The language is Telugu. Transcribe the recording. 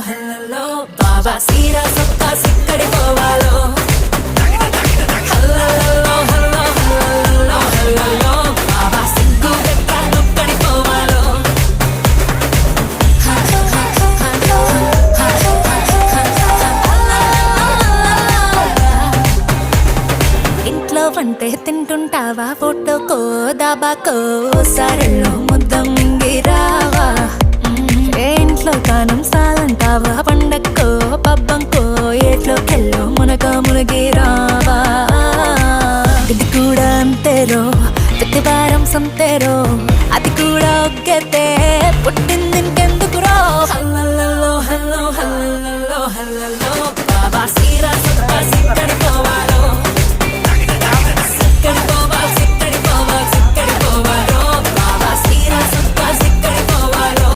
హెల్లో బాబా సీరా సొక్కా సిక్కడి పోవాలో హెల్లో హెల్లో హెల్లో హెల్లో బాబా సిగ్గు పెట్ట నొక్కడి పోవాలో ఇంట్లో వంటే తింటుంటావా ఫోటోకో దాబాకో సరళో ముద్ద మింగిరావా ఇంట్లో కానం సాలంటావా పండక్కో పబ్బంకో ఏట్లోకెళ్ళో మునగి రావా ఇది కూడా అంతేరో ప్రతి వారం సంతేరో